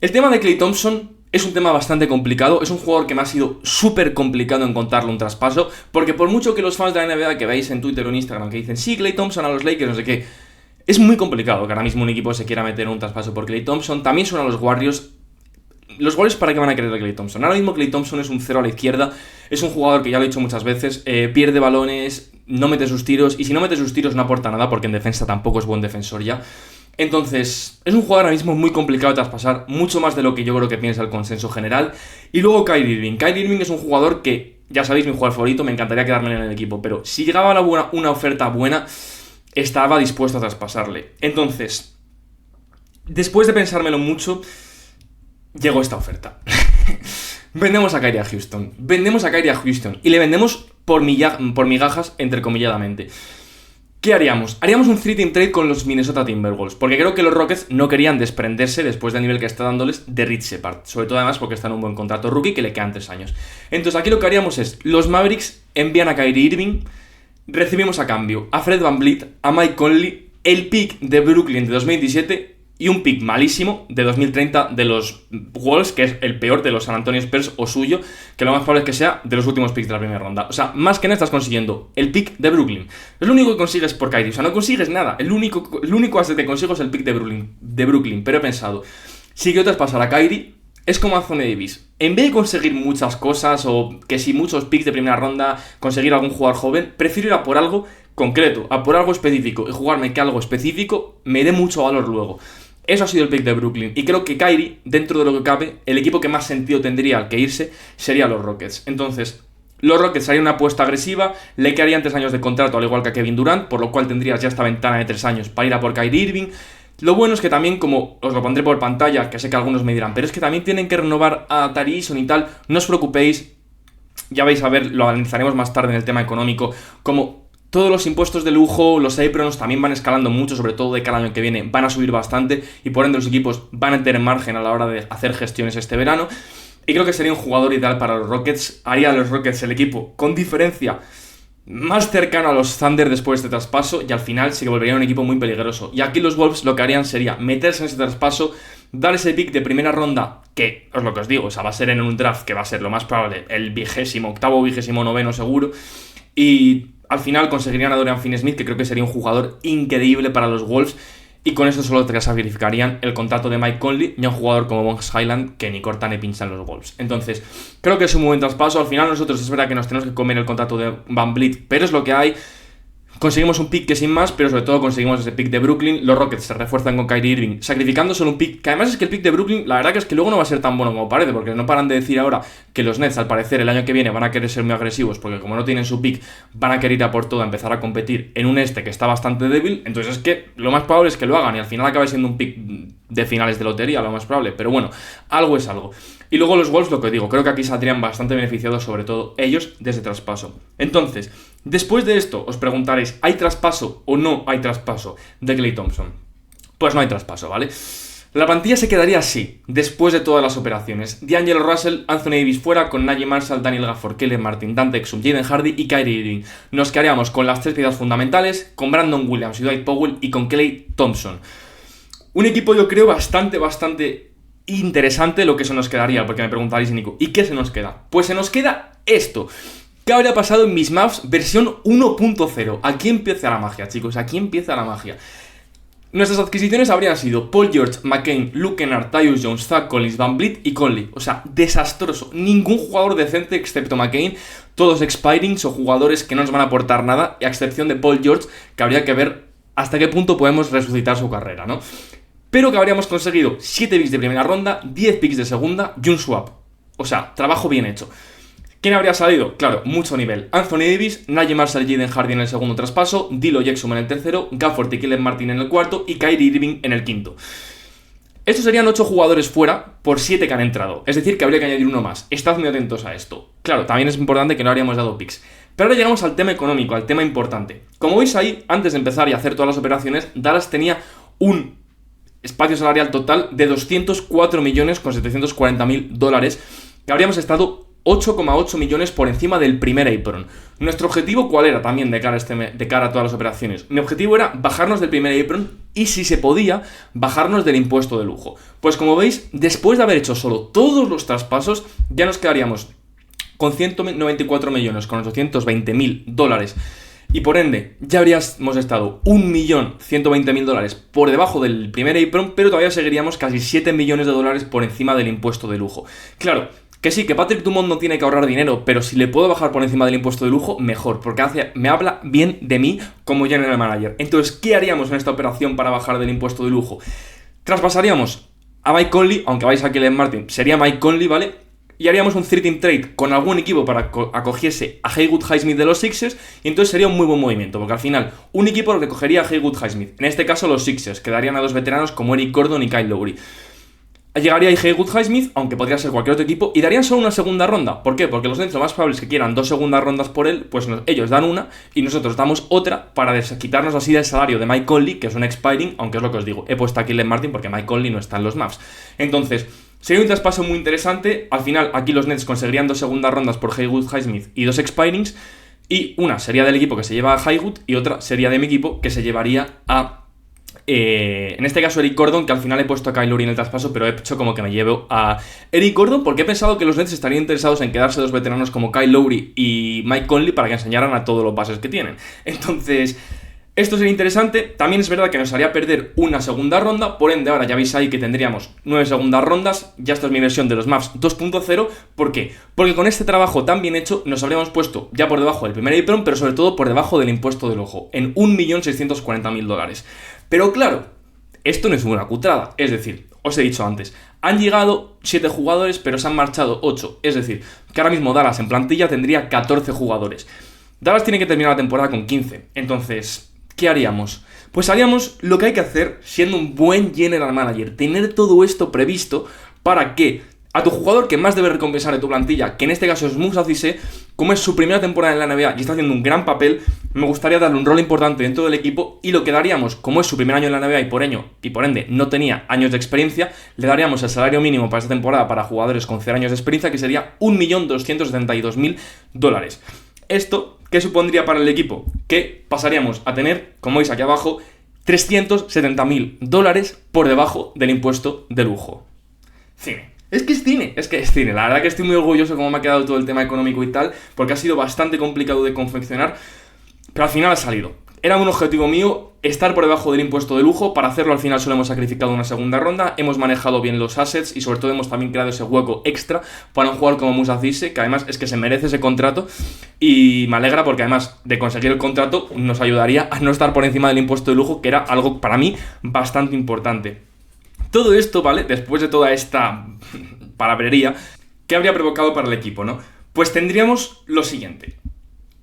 El tema de Klay Thompson es un tema bastante complicado, es un jugador que me ha sido súper complicado encontrarle un traspaso, porque por mucho que los fans de la NBA que veáis en Twitter o en Instagram que dicen sí, Klay Thompson a los Lakers, no sé qué, es muy complicado que ahora mismo un equipo se quiera meter en un traspaso por Klay Thompson. También son a los Warriors. ¿Los Warriors para qué van a querer a Klay Thompson? Ahora mismo Klay Thompson es un cero a la izquierda, es un jugador que ya lo he dicho muchas veces, pierde balones, no mete sus tiros, y si no mete sus tiros no aporta nada porque en defensa tampoco es buen defensor ya. Entonces, es un jugador ahora mismo muy complicado de traspasar, mucho más de lo que yo creo que piensa el consenso general. Y luego Kyrie Irving. Kyrie Irving es un jugador que, ya sabéis, mi jugador favorito, me encantaría quedarme en el equipo, pero si llegaba una oferta buena, estaba dispuesto a traspasarle. Entonces, después de pensármelo mucho, llegó esta oferta. Vendemos a Kyrie a Houston. Y le vendemos por migajas, entrecomilladamente. ¿Qué haríamos? Haríamos un 3-team trade con los Minnesota Timberwolves, porque creo que los Rockets no querían desprenderse, después del nivel que está dándoles, de Rich Shepard. Sobre todo además porque está en un buen contrato rookie que le quedan 3 años. Entonces aquí lo que haríamos es, los Mavericks envían a Kyrie Irving, recibimos a cambio a Fred VanVleet, a Mike Conley, el pick de Brooklyn de 2027 y un pick malísimo de 2030 de los Wolves, que es el peor de los San Antonio Spurs o suyo, que lo más probable es que sea de los últimos picks de la primera ronda. O sea, más que nada estás consiguiendo el pick de Brooklyn. Es lo único que consigues por Kyrie, o sea, no consigues nada. El único asset que consigo es el pick de Brooklyn. Pero he pensado, si quiero traspasar a Kyrie, es como Anthony Davis. En vez de conseguir muchas cosas, o que si muchos picks de primera ronda, conseguir algún jugador joven, prefiero ir a por algo concreto, a por algo específico, y jugarme que algo específico me dé mucho valor luego. Eso ha sido el pick de Brooklyn. Y creo que Kyrie, dentro de lo que cabe, el equipo que más sentido tendría al que irse sería los Rockets. Entonces, los Rockets harían una apuesta agresiva, le quedarían 3 años de contrato al igual que a Kevin Durant, por lo cual tendrías ya esta ventana de 3 años para ir a por Kyrie Irving. Lo bueno es que también, como os lo pondré por pantalla, que sé que algunos me dirán, pero es que también tienen que renovar a Tari Eason y tal, no os preocupéis, ya vais a ver, lo analizaremos más tarde en el tema económico, como todos los impuestos de lujo, los aprons también van escalando mucho, sobre todo de cada año que viene, van a subir bastante y por ende los equipos van a tener margen a la hora de hacer gestiones este verano. Y creo que sería un jugador ideal para los Rockets, haría a los Rockets el equipo con diferencia más cercano a los Thunder después de este traspaso y al final se volvería un equipo muy peligroso. Y aquí los Wolves lo que harían sería meterse en ese traspaso, dar ese pick de primera ronda, que es lo que os digo, o sea, va a ser en un draft que va a ser lo más probable, el 28º, 29º seguro, y al final conseguirían a Dorian Finney-Smith, que creo que sería un jugador increíble para los Wolves, y con eso solo te sacrificarían el contrato de Mike Conley y a un jugador como Bones Highland, que ni corta ni pincha en los Wolves. Entonces, creo que es un buen traspaso. Al final nosotros es verdad que nos tenemos que comer el contrato de VanVleet, pero es lo que hay. Conseguimos un pick que sin más, pero sobre todo conseguimos ese pick de Brooklyn. Los Rockets se refuerzan con Kyrie Irving, sacrificando solo un pick, que además es que el pick de Brooklyn, la verdad que es que luego no va a ser tan bueno como parece, porque no paran de decir ahora que los Nets, al parecer, el año que viene van a querer ser muy agresivos, porque como no tienen su pick, van a querer ir a por todo, a empezar a competir en un este que está bastante débil. Entonces es que lo más probable es que lo hagan, y al final acabe siendo un pick de finales de lotería, lo más probable, pero bueno, algo es algo. Y luego los Wolves, lo que digo, creo que aquí saldrían bastante beneficiados, sobre todo ellos, de ese traspaso. Entonces, después de esto, os preguntaréis, ¿hay traspaso o no hay traspaso de Klay Thompson? Pues no hay traspaso, ¿vale? La plantilla se quedaría así, después de todas las operaciones. D'Angelo Russell, Anthony Davis fuera, con Naji Marshall, Daniel Gafford, Caleb Martin, Dante Exum, Jaden Hardy y Kyrie Irving. Nos quedaríamos con las 3 piezas fundamentales, con Brandon Williams y Dwight Powell y con Klay Thompson. Un equipo, yo creo, bastante interesante lo que se nos quedaría, porque me preguntaréis, Nico, ¿y qué se nos queda? Pues se nos queda esto. ¿Qué habría pasado en Miss Mavs versión 1.0? Aquí empieza la magia, chicos, aquí empieza la magia. Nuestras adquisiciones habrían sido Paul George, McCain, Luke Kennard, Tyus Jones, Zach Collins, VanVleet y Conley. O sea, desastroso. Ningún jugador decente excepto McCain. Todos expirings o jugadores que no nos van a aportar nada, a excepción de Paul George, que habría que ver hasta qué punto podemos resucitar su carrera, ¿no? Pero que habríamos conseguido 7 picks de primera ronda, 10 picks de segunda y un swap. O sea, trabajo bien hecho. ¿Quién habría salido? Claro, mucho nivel. Anthony Davis, Najee Marshall, Jaden Hardy en el segundo traspaso, D'Lo Jackson en el tercero, Gafford y Caleb Martin en el cuarto y Kyrie Irving en el quinto. Estos serían 8 jugadores fuera por 7 que han entrado. Es decir, que habría que añadir uno más. Estad muy atentos a esto. Claro, también es importante que no habríamos dado picks. Pero ahora llegamos al tema económico, al tema importante. Como veis ahí, antes de empezar y hacer todas las operaciones, Dallas tenía un espacio salarial total de 204.740.000 dólares, que habríamos estado 8,8 millones por encima del primer apron. Nuestro objetivo, ¿cuál era también de cara a todas las operaciones? Mi objetivo era bajarnos del primer apron y, si se podía, bajarnos del impuesto de lujo. Pues como veis, después de haber hecho solo todos los traspasos, ya nos quedaríamos con 194.820.000 dólares. Y por ende, ya habríamos estado 1.120.000 dólares por debajo del primer apron, pero todavía seguiríamos casi 7 millones de dólares por encima del impuesto de lujo. Claro, que sí, que Patrick Dumont no tiene que ahorrar dinero, pero si le puedo bajar por encima del impuesto de lujo, mejor, porque me habla bien de mí como general manager. Entonces, ¿qué haríamos en esta operación para bajar del impuesto de lujo? Traspasaríamos a Mike Conley, aunque vais a Caleb Martin, sería Mike Conley, ¿vale? Y haríamos un 3-team trade con algún equipo para que acogiese a Haywood Highsmith de los Sixers, y entonces sería un muy buen movimiento, porque al final un equipo lo que cogería a Haywood Highsmith, en este caso los Sixers, que darían a 2 veteranos como Eric Gordon y Kyle Lowry. Llegaría ahí Haywood Highsmith, aunque podría ser cualquier otro equipo, y darían solo una segunda ronda. ¿Por qué? Porque los Nets lo más probable es que quieran 2 segundas rondas por él, pues ellos dan una y nosotros damos otra para quitarnos así del salario de Mike Conley, que es un expiring, aunque es lo que os digo, he puesto aquí Caleb Martin porque Mike Conley no está en los Mavs. Entonces, sería un traspaso muy interesante. Al final, aquí los Nets conseguirían 2 segundas rondas por Haywood Highsmith y 2 expirings, y una sería del equipo que se lleva a Haywood y otra sería de mi equipo que se llevaría a en este caso Eric Gordon, que al final he puesto a Kyle Lowry en el traspaso, pero he hecho como que me llevo a Eric Gordon porque he pensado que los Nets estarían interesados en quedarse 2 veteranos como Kyle Lowry y Mike Conley para que enseñaran a todos los bases que tienen. Entonces, esto sería interesante. También es verdad que nos haría perder una segunda ronda, por ende ahora ya veis ahí que tendríamos 9 segundas rondas. Ya esta es mi versión de los Mavs 2.0. ¿Por qué? Porque con este trabajo tan bien hecho nos habríamos puesto ya por debajo del primer apron, pero sobre todo por debajo del impuesto del ojo, en 1.640.000 dólares. Pero claro, esto no es una cutrada, es decir, os he dicho antes, han llegado 7 jugadores, pero se han marchado 8, es decir, que ahora mismo Dallas en plantilla tendría 14 jugadores. Dallas tiene que terminar la temporada con 15, entonces, ¿qué haríamos? Pues haríamos lo que hay que hacer siendo un buen general manager, tener todo esto previsto para que a tu jugador que más debe recompensar de tu plantilla, que en este caso es Moussa Cissé, como es su primera temporada en la NBA y está haciendo un gran papel, me gustaría darle un rol importante dentro del equipo, y lo que daríamos, como es su primer año en la NBA y por ende no tenía años de experiencia, le daríamos el salario mínimo para esta temporada para jugadores con 0 años de experiencia, que sería 1.272.000 dólares. ¿Esto qué supondría para el equipo? Que pasaríamos a tener, como veis aquí abajo, 370.000 dólares por debajo del impuesto de lujo. Cine. Es que es cine. La verdad que estoy muy orgulloso de cómo me ha quedado todo el tema económico y tal, porque ha sido bastante complicado de confeccionar, pero al final ha salido. Era un objetivo mío estar por debajo del impuesto de lujo. Para hacerlo al final solo hemos sacrificado una segunda ronda, hemos manejado bien los assets y sobre todo hemos también creado ese hueco extra para un jugador como Moussa Cissé, que además es que se merece ese contrato, y me alegra porque además de conseguir el contrato nos ayudaría a no estar por encima del impuesto de lujo, que era algo para mí bastante importante. Todo esto, ¿vale? Después de toda esta palabrería, ¿qué habría provocado para el equipo, no? Pues tendríamos lo siguiente.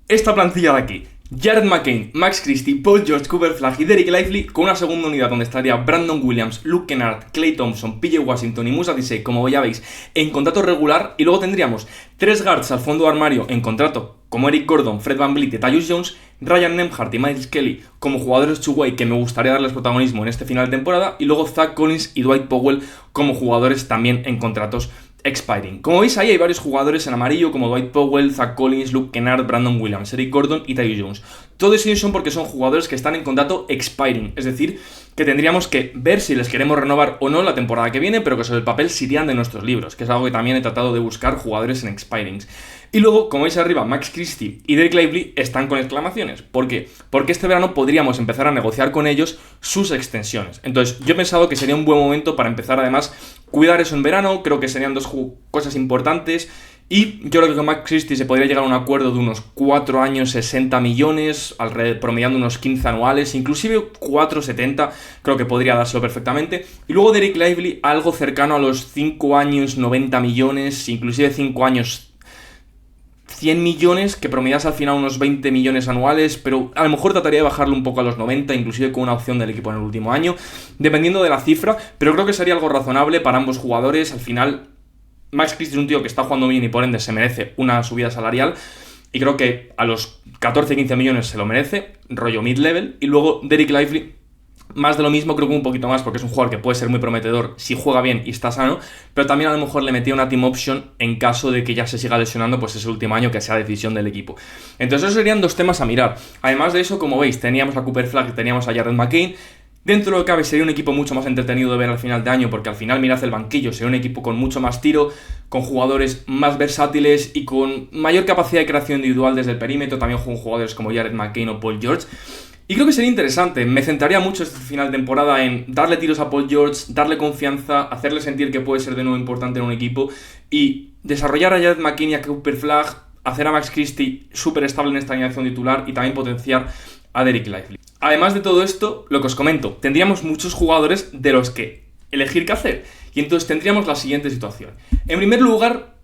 Esta plantilla de aquí: Jared McCain, Max Christie, Paul George, Cooper Flagg y Dereck Lively, con una segunda unidad donde estaría Brandon Williams, Luke Kennard, Klay Thompson, PJ Washington y Moussa Cissé, como ya veis, en contrato regular. Y luego tendríamos 3 guards al fondo de armario en contrato, como Eric Gordon, Fred VanVleet y Tyus Jones, Ryan Nembhard y Miles Kelly como jugadores two-way que me gustaría darles protagonismo en este final de temporada, y luego Zach Collins y Dwight Powell como jugadores también en contratos expiring. Como veis ahí hay varios jugadores en amarillo como Dwight Powell, Zach Collins, Luke Kennard, Brandon Williams, Eric Gordon y Tyus Jones. Todos ellos son porque son jugadores que están en contrato expiring, es decir, que tendríamos que ver si les queremos renovar o no la temporada que viene, pero que sobre el papel se irían de nuestros libros, que es algo que también he tratado de buscar jugadores en expirings. Y luego, como veis arriba, Max Christie y Dereck Lively están con exclamaciones. ¿Por qué? Porque este verano podríamos empezar a negociar con ellos sus extensiones. Entonces, yo he pensado que sería un buen momento para empezar, además, cuidar eso en verano. Creo que serían 2 cosas importantes. Y yo creo que con Max Christie se podría llegar a un acuerdo de unos 4 años, 60 millones, promediando unos 15 anuales, inclusive 4,70, creo que podría dárselo perfectamente. Y luego Dereck Lively, algo cercano a los 5 años, 90 millones, inclusive 5 años, 100 millones, que promedias al final unos 20 millones anuales, pero a lo mejor trataría de bajarlo un poco a los 90, inclusive con una opción del equipo en el último año, dependiendo de la cifra, pero creo que sería algo razonable para ambos jugadores. Al final, Max Christie es un tío que está jugando bien y por ende se merece una subida salarial, y creo que a los 14-15 millones se lo merece, rollo mid-level. Y luego Dereck Lively, más de lo mismo, creo que un poquito más, porque es un jugador que puede ser muy prometedor si juega bien y está sano, pero también a lo mejor le metía una team option en caso de que ya se siga lesionando pues ese último año, que sea decisión del equipo. Entonces esos serían dos temas a mirar. Además de eso, como veis, teníamos a Cooper Flagg, teníamos a Jared McCain. Dentro de lo que cabe sería un equipo mucho más entretenido de ver al final de año, porque al final mirad el banquillo, sería un equipo con mucho más tiro, con jugadores más versátiles y con mayor capacidad de creación individual desde el perímetro, también con jugadores como Jared McCain o Paul George. Y creo que sería interesante, me centraría mucho este final de temporada en darle tiros a Paul George, darle confianza, hacerle sentir que puede ser de nuevo importante en un equipo y desarrollar a Jared McCain y a Cooper Flagg, hacer a Max Christie súper estable en esta alineación titular y también potenciar a Dereck Lively. Además de todo esto, lo que os comento, tendríamos muchos jugadores de los que elegir qué hacer. Y entonces tendríamos la siguiente situación. En primer lugar,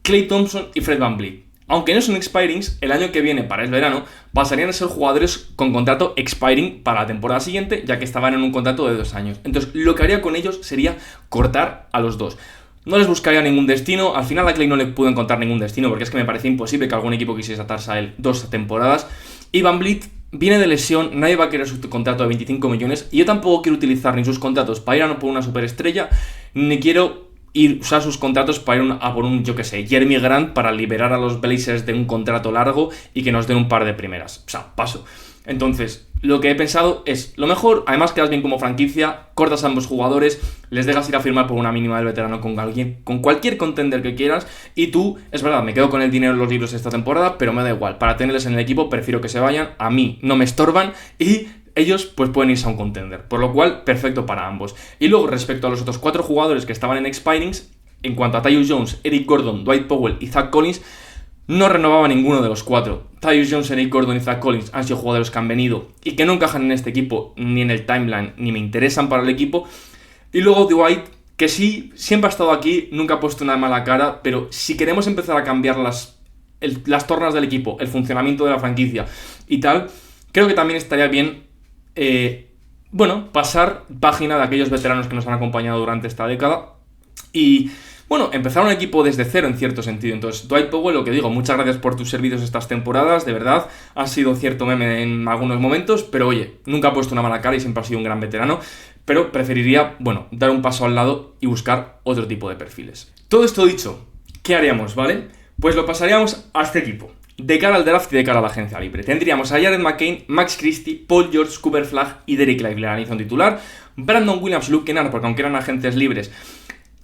Klay Thompson y Fred VanVleet. Aunque no son expirings, el año que viene, para el verano, pasarían a ser jugadores con contrato expiring para la temporada siguiente, ya que estaban en un contrato de 2 años. Entonces, lo que haría con ellos sería cortar a los dos. No les buscaría ningún destino. Al final a Klay no le pudo encontrar ningún destino, porque es que me parece imposible que algún equipo quisiese atarse a él 2 temporadas. Y VanVleet viene de lesión, nadie va a querer su contrato de 25 millones, y yo tampoco quiero utilizar ni sus contratos para ir a por una superestrella, ni quiero usar sus contratos para ir a por un, yo que sé, Jeremy Grant, para liberar a los Blazers de un contrato largo y que nos den un par de primeras. O sea, paso. Entonces, lo que he pensado es, lo mejor, además quedas bien como franquicia, cortas a ambos jugadores, les dejas ir a firmar por una mínima del veterano con alguien, con cualquier contender que quieras, y tú, es verdad, me quedo con el dinero en los libros esta temporada, pero me da igual, para tenerles en el equipo prefiero que se vayan, a mí no me estorban, y ellos pues pueden irse a un contender, por lo cual, perfecto para ambos. Y luego, respecto a los otros 4 jugadores que estaban en expirings, en cuanto a Tyus Jones, Eric Gordon, Dwight Powell y Zach Collins, no renovaba ninguno de los 4. Tyus Jones, Eric Gordon y Zach Collins han sido jugadores que han venido y que no encajan en este equipo, ni en el timeline, ni me interesan para el equipo. Y luego Dwight, que sí, siempre ha estado aquí, nunca ha puesto una mala cara, pero si queremos empezar a cambiar las tornas del equipo, el funcionamiento de la franquicia y tal, creo que también estaría bien, pasar página de aquellos veteranos que nos han acompañado durante esta década y empezar un equipo desde cero en cierto sentido. Entonces, Dwight Powell, lo que digo, muchas gracias por tus servicios estas temporadas, de verdad, has sido cierto meme en algunos momentos, pero oye, nunca ha puesto una mala cara y siempre ha sido un gran veterano, pero preferiría, dar un paso al lado y buscar otro tipo de perfiles. Todo esto dicho, ¿qué haríamos, vale? Pues lo pasaríamos a este equipo, de cara al draft y de cara a la agencia libre. Tendríamos a Jared McCain, Max Christie, Paul George, Cooper Flagg y Dereck Lively, la alineación titular, Brandon Williams, Luke Kennard, porque aunque eran agentes libres,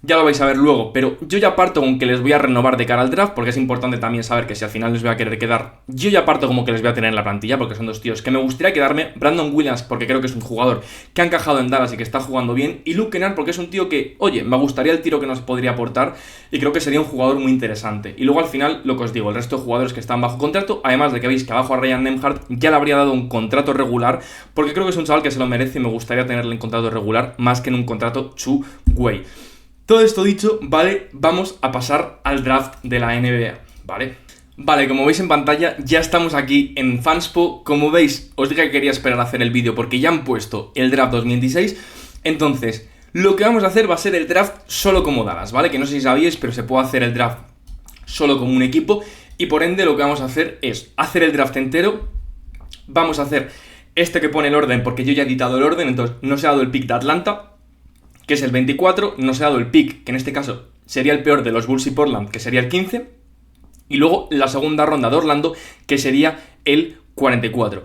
ya lo vais a ver luego, pero yo ya parto con que les voy a renovar de cara al draft, porque es importante también saber que si al final les voy a querer quedar, yo ya parto como que les voy a tener en la plantilla, porque son 2 tíos que me gustaría quedarme. Brandon Williams, porque creo que es un jugador que ha encajado en Dallas y que está jugando bien, y Luke Kennard, porque es un tío que, oye, me gustaría el tiro que nos podría aportar, y creo que sería un jugador muy interesante. Y luego al final, lo que os digo, el resto de jugadores que están bajo contrato, además de que veis que abajo a Ryan Nembhard ya le habría dado un contrato regular, porque creo que es un chaval que se lo merece y me gustaría tenerle en contrato regular, más que en un contrato two-way. Todo esto dicho, vale, vamos a pasar al draft de la NBA, ¿vale? Vale, como veis en pantalla, ya estamos aquí en Fanspo. Como veis, os dije que quería esperar a hacer el vídeo porque ya han puesto el draft 2026. Entonces, lo que vamos a hacer va a ser el draft solo como Dallas, ¿vale? Que no sé si sabíais, pero se puede hacer el draft solo como un equipo. Y por ende, lo que vamos a hacer es hacer el draft entero. Vamos a hacer este que pone el orden, porque yo ya he editado el orden, entonces no se ha dado el pick de Atlanta, que es el 24, no se ha dado el pick, que en este caso sería el peor de los Bulls y Portland, que sería el 15, y luego la segunda ronda de Orlando, que sería el 44.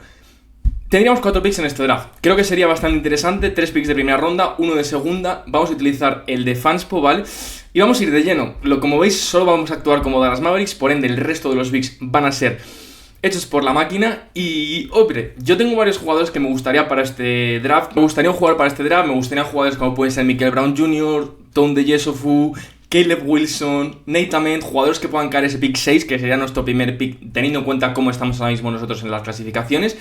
Tendríamos 4 picks en este draft. Creo que sería bastante interesante, 3 picks de primera ronda, 1 de segunda, vamos a utilizar el de Fanspo, ¿vale? Y vamos a ir de lleno. Como veis, solo vamos a actuar como Dallas Mavericks, por ende el resto de los picks van a ser hechos por la máquina. Y, hombre, yo tengo varios jugadores que me gustaría para este draft. Me gustaría jugar para este draft, me gustaría jugadores como pueden ser Michael Brown Jr., Tom DeJesofu, Caleb Wilson, Nate Ament, jugadores que puedan caer ese pick 6, que sería nuestro primer pick, teniendo en cuenta cómo estamos ahora mismo nosotros en las clasificaciones.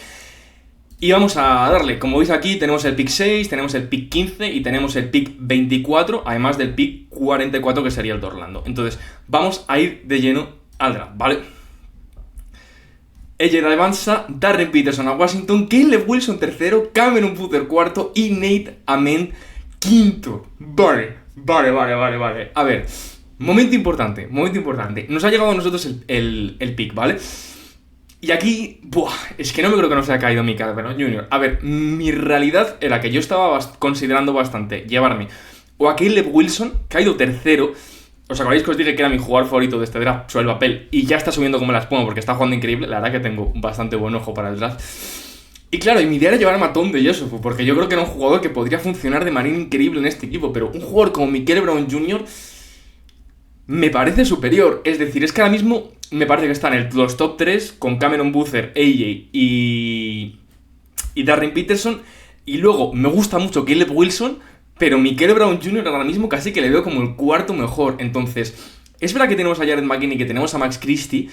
Y vamos a darle, como veis aquí, tenemos el pick 6, tenemos el pick 15 y tenemos el pick 24, además del pick 44, que sería el de Orlando. Entonces, vamos a ir de lleno al draft, ¿vale? Ejiro Evans, Darren Peterson a Washington, Caleb Wilson tercero, Cameron Butler cuarto y Nate Ament quinto. Vale. A ver, momento importante. Nos ha llegado a nosotros el pick, ¿vale? Y aquí, es que no me creo que nos haya caído mi Cameron Jr. A ver, mi realidad era que yo estaba considerando bastante llevarme o a Caleb Wilson, que ha ido tercero. ¿Os acordáis que os dije que era mi jugador favorito de este draft sobre el papel? Y ya está subiendo como la espuma porque está jugando increíble. La verdad que tengo bastante buen ojo para el draft. Y claro, y mi idea era llevarme a Tom DeJoseph, porque yo creo que era un jugador que podría funcionar de manera increíble en este equipo. Pero un jugador como Michael Brown Jr. me parece superior. Es decir, es que ahora mismo me parece que están en los top 3 con Cameron Butler, AJ y Darren Peterson. Y luego me gusta mucho Caleb Wilson, pero Michael Brown Jr. ahora mismo casi que le veo como el cuarto mejor. Entonces, es verdad que tenemos a Jared McCain y que tenemos a Max Christie,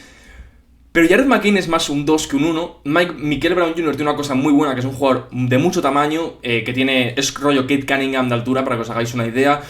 pero Jared McCain es más un 2 que un 1. Michael Brown Jr. tiene una cosa muy buena, que es un jugador de mucho tamaño, es rollo Kate Cunningham de altura, para que os hagáis una idea.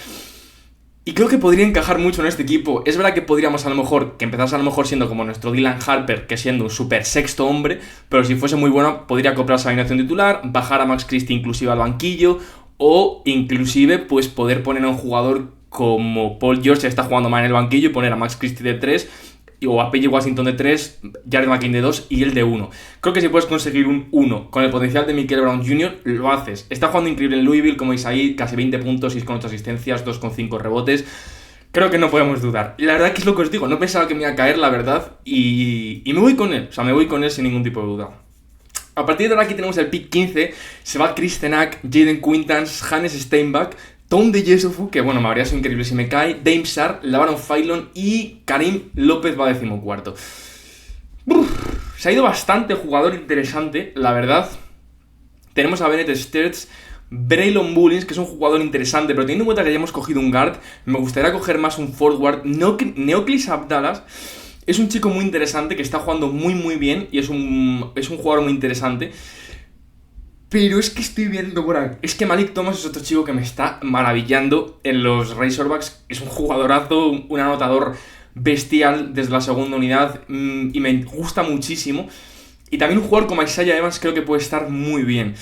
Y creo que podría encajar mucho en este equipo. Es verdad que podríamos a lo mejor, que empezase a lo mejor siendo como nuestro Dylan Harper, que siendo un super sexto hombre, pero si fuese muy bueno, podría acoplarse a la alineación titular, bajar a Max Christie inclusive al banquillo, o inclusive pues poder poner a un jugador como Paul George, que está jugando mal en el banquillo, y poner a Max Christie de 3, o a PJ Washington de 3, Jared McCain de 2 y él de 1. Creo que si puedes conseguir un 1 con el potencial de Michael Brown Jr., lo haces. Está jugando increíble en Louisville, como veis ahí, casi 20 puntos, 6,8 asistencias, 2,5 rebotes. Creo que no podemos dudar. Y la verdad que es lo que os digo, no pensaba que me iba a caer, la verdad, y me voy con él. O sea, me voy con él sin ningún tipo de duda. A partir de ahora aquí tenemos el pick 15, se va Chris Tenack, Jaden Quintans, Hannes Steinbach, Tom DeJoseph, que bueno, me habría sido increíble si me cae, Dame Sarr, LaVaron Phyllon y Karim López va 14º. Se ha ido bastante jugador interesante, la verdad. Tenemos a Bennett Sturts, Braylon Mullins, que es un jugador interesante, pero teniendo en cuenta que ya hemos cogido un guard, me gustaría coger más un forward. Neoclis Abdallas es un chico muy interesante que está jugando muy bien y es un jugador muy interesante. Pero es que estoy viendo por ahí. Es que Malik Thomas es otro chico que me está maravillando en los Razorbacks. Es un jugadorazo, un anotador bestial desde la segunda unidad y me gusta muchísimo. Y también un jugador como Isaiah Evans creo que puede estar muy bien.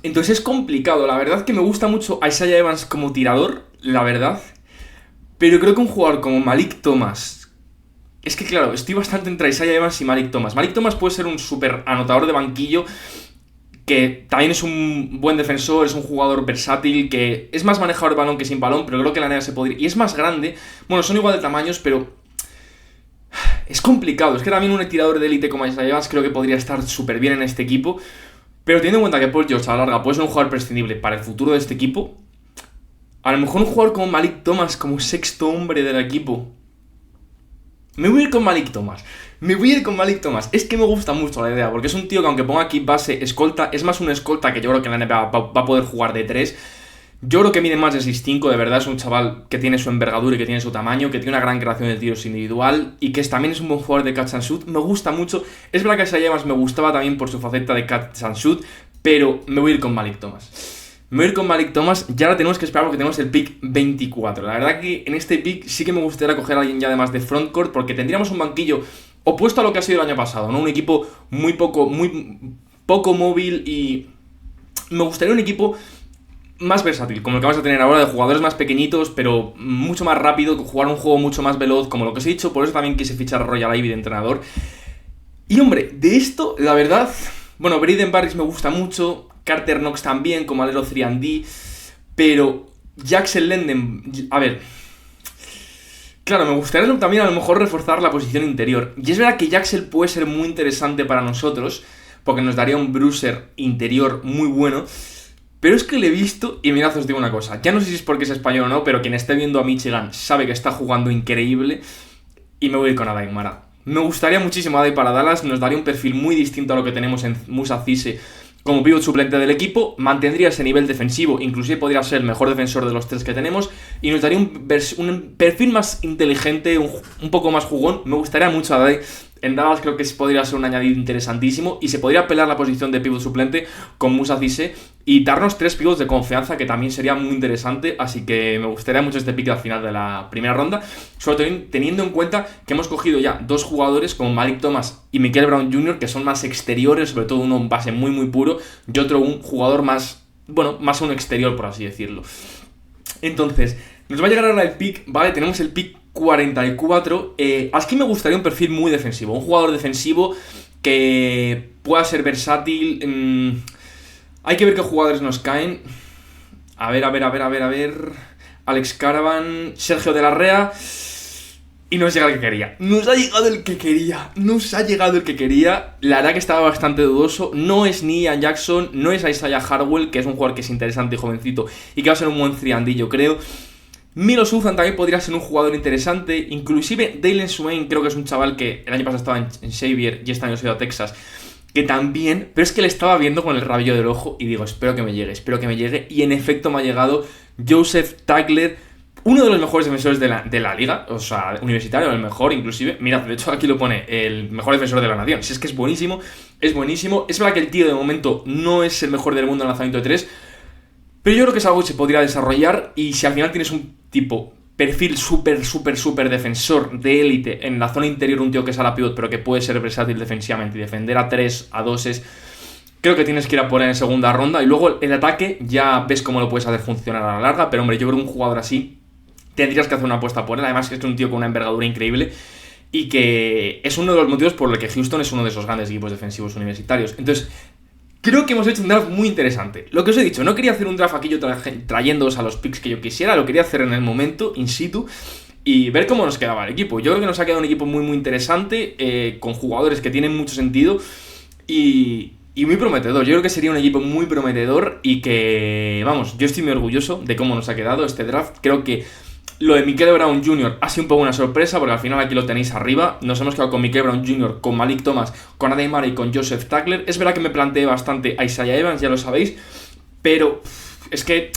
Entonces es complicado. La verdad que me gusta mucho Isaiah Evans como tirador, la verdad. Pero creo que un jugador como Malik Thomas... Es que claro, estoy bastante entre Isaiah Evans y Malik Thomas. Malik Thomas puede ser un súper anotador de banquillo, que también es un buen defensor, es un jugador versátil, que es más manejador de balón que sin balón, pero creo que la neta se podría... Y es más grande, bueno, son igual de tamaños, pero es complicado. Es que también un tirador de élite como Isaiah Evans creo que podría estar súper bien en este equipo, pero teniendo en cuenta que Paul George a la larga puede ser un jugador prescindible para el futuro de este equipo, a lo mejor un jugador como Malik Thomas como sexto hombre del equipo... Me voy a ir con Malik Thomas. Es que me gusta mucho la idea, porque es un tío que aunque ponga aquí base, escolta, es más un escolta que yo creo que en la NBA va a poder jugar de 3. Yo creo que mide más de 6'5", de verdad es un chaval que tiene su envergadura y que tiene su tamaño, que tiene una gran creación de tiros individual y que también es un buen jugador de catch and shoot. Me gusta mucho. Es verdad que Isaiah Evans me gustaba también por su faceta de catch and shoot, pero me voy a ir con Malik Thomas. Y ahora tenemos que esperar porque tenemos el pick 24. La verdad que en este pick sí que me gustaría coger a alguien ya además de frontcourt, porque tendríamos un banquillo opuesto a lo que ha sido el año pasado, ¿no? Un equipo muy poco móvil y me gustaría un equipo más versátil, como el que vamos a tener ahora, de jugadores más pequeñitos, pero mucho más rápido, jugar un juego mucho más veloz, como lo que os he dicho. Por eso también quise fichar a Royal Ivey de entrenador. Y hombre, de esto, la verdad, bueno, Braden Barris me gusta mucho, Carter Knox también, como alero 3&D, pero Jackson Lenden, a ver, claro, me gustaría también a lo mejor reforzar la posición interior. Y es verdad que Jackson puede ser muy interesante para nosotros, porque nos daría un bruiser interior muy bueno, pero es que le he visto, y mirad, os digo una cosa, ya no sé si es porque es español o no, pero quien esté viendo a Michigan sabe que está jugando increíble, y me voy a ir con Adai Mara. Me gustaría muchísimo Adai para Dallas, nos daría un perfil muy distinto a lo que tenemos en Musa Cisse como pívot suplente del equipo, mantendría ese nivel defensivo, inclusive podría ser el mejor defensor de los 3 que tenemos, y nos daría un perfil más inteligente, un poco más jugón. Me gustaría mucho a Day. En Dallas creo que podría ser un añadido interesantísimo y se podría pelear la posición de pívot suplente con Moussa Cissé y darnos 3 pivots de confianza, que también sería muy interesante. Así que me gustaría mucho este pick al final de la primera ronda, sobre todo teniendo en cuenta que hemos cogido ya 2 jugadores como Malik Thomas y Michael Brown Jr., que son más exteriores, sobre todo uno un base muy muy puro y otro un jugador más, bueno, más un exterior, por así decirlo. Entonces, nos va a llegar ahora el pick, ¿vale? Tenemos el pick 44. Aquí me gustaría un perfil muy defensivo, un jugador defensivo que pueda ser versátil. Hay que ver qué jugadores nos caen. A ver. Alex Caravan, Sergio de la Rea. Y nos llega el que quería. Nos ha llegado el que quería. La verdad que estaba bastante dudoso. No es ni Ian Jackson, no es Isaiah Harwell, que es un jugador que es interesante y jovencito y que va a ser un buen 3&D, yo creo. Milo Suzan también podría ser un jugador interesante. Inclusive Dalen Swain, creo que es un chaval que el año pasado estaba en Xavier y este año se ha ido a Texas, que también, pero es que le estaba viendo con el rabillo del ojo y digo, espero que me llegue. Y en efecto me ha llegado Joseph Tagler, uno de los mejores defensores de la liga, o sea, universitario, el mejor inclusive. Mira, de hecho aquí lo pone, el mejor defensor de la nación. Si es que es buenísimo. Es verdad que el tío de momento no es el mejor del mundo en lanzamiento de 3, pero yo creo que es algo que se podría desarrollar. Y si al final tienes un tipo perfil súper defensor de élite en la zona interior, un tío que es a la pivot pero que puede ser versátil defensivamente y defender a 3, a 2, creo que tienes que ir a por él en segunda ronda. Y luego el ataque ya ves cómo lo puedes hacer funcionar a la larga, pero hombre, yo creo que un jugador así tendrías que hacer una apuesta por él. Además que es un tío con una envergadura increíble y que es uno de los motivos por los que Houston es uno de esos grandes equipos defensivos universitarios. Entonces, creo que hemos hecho un draft muy interesante. Lo que os he dicho, no quería hacer un draft aquí yo trayéndoos a los picks que yo quisiera, lo quería hacer en el momento, in situ, y ver cómo nos quedaba el equipo. Yo creo que nos ha quedado un equipo muy interesante, con jugadores que tienen mucho sentido y muy prometedor. Yo creo que sería un equipo muy prometedor y que, vamos, yo estoy muy orgulloso de cómo nos ha quedado este draft. Creo que lo de Michael Brown Jr. ha sido un poco una sorpresa, porque al final aquí lo tenéis arriba. Nos hemos quedado con Michael Brown Jr., con Malik Thomas, con Adey Mara y con Joseph Tagler. Es verdad que me planteé bastante a Isaiah Evans, ya lo sabéis, pero es que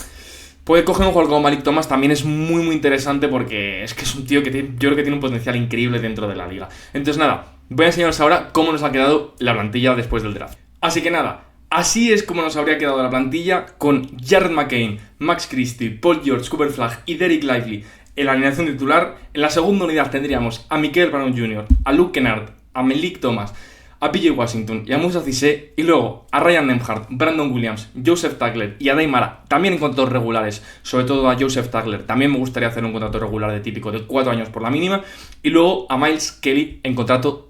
poder coger un jugador como Malik Thomas también es muy interesante, porque es que es un tío que yo creo que tiene un potencial increíble dentro de la liga. Entonces nada, voy a enseñaros ahora cómo nos ha quedado la plantilla después del draft. Así que nada, así es como nos habría quedado la plantilla, con Jared McCain, Max Christie, Paul George, Cooper Flagg y Dereck Lively en la alineación titular. En la segunda unidad tendríamos a Michael Brown Jr., a Luke Kennard, a Malik Thomas, a PJ Washington y a Moussa Cissé, y luego a Ryan Nembhard, Brandon Williams, Joseph Tagler y a Adey Mara, también en contratos regulares, sobre todo a Joseph Tagler. También me gustaría hacer un contrato regular de típico de 4 años por la mínima, y luego a Miles Kelly en contrato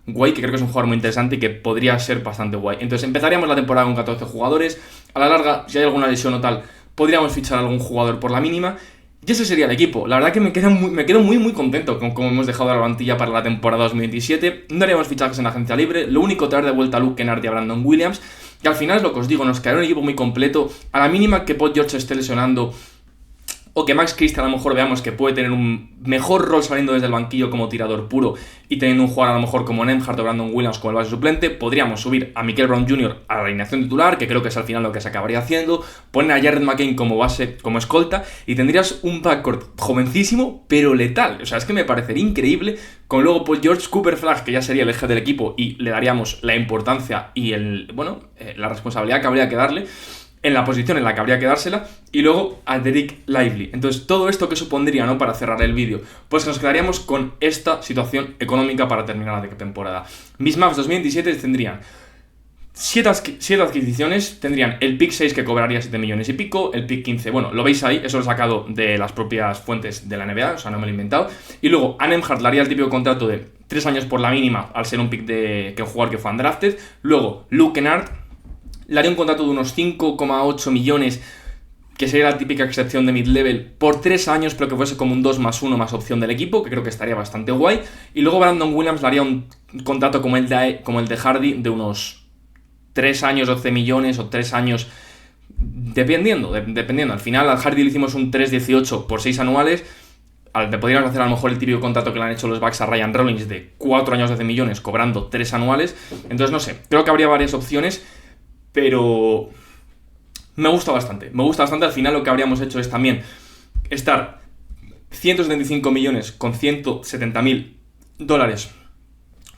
guay, que creo que es un jugador muy interesante y que podría ser bastante guay. Entonces empezaríamos la temporada con 14 jugadores. A la larga, si hay alguna lesión o tal, podríamos fichar a algún jugador por la mínima. Y ese sería el equipo. La verdad que me quedo muy contento con cómo hemos dejado la plantilla para la temporada 2027. No haríamos fichajes en la agencia libre. Lo único, traer de vuelta a Luke Kennard y a Brandon Williams. Que al final es lo que os digo, nos quedará un equipo muy completo. A la mínima que Paul George esté lesionando, o que Max Christie a lo mejor veamos que puede tener un mejor rol saliendo desde el banquillo como tirador puro y teniendo un jugador a lo mejor como Nembhard o Brandon Williams como el base suplente, podríamos subir a Michael Brown Jr. a la alineación titular, que creo que es al final lo que se acabaría haciendo, poner a Jared McCain como base, como escolta, y tendrías un backcourt jovencísimo pero letal. O sea, es que me parecería increíble, con luego Paul George, Cooper Flagg, que ya sería el eje del equipo y le daríamos la importancia y la responsabilidad que habría que darle en la posición en la que habría que dársela, y luego a Dereck Lively. Entonces, todo esto que supondría, ¿no?, para cerrar el vídeo, pues nos quedaríamos con esta situación económica para terminar la temporada. Mis Mavs 2027 tendrían 7 adquisiciones, tendrían el pick 6 que cobraría 7 millones y pico, el pick 15, bueno, lo veis ahí, eso lo he sacado de las propias fuentes de la NBA, o sea, no me lo he inventado, y luego a Nembhard le haría el típico contrato de 3 años por la mínima, al ser un pick de que un jugador que fue undrafted. Luego Luke Kennard le haría un contrato de unos 5,8 millones, que sería la típica excepción de mid-level, por 3 años, pero que fuese como un 2+1 más opción del equipo, que creo que estaría bastante guay. Y luego Brandon Williams le haría un contrato como el de Hardy, de unos 3 años, 12 millones, o 3 años, dependiendo. Al final al Hardy le hicimos un 3,18 por 6 anuales. Podríamos hacer a lo mejor el típico contrato que le han hecho los Bucks a Ryan Rollins de 4 años, 12 millones, cobrando 3 anuales. Entonces, no sé, creo que habría varias opciones. pero me gusta bastante. Me gusta bastante. Al final lo que habríamos hecho es también estar 175 millones con 170.000 dólares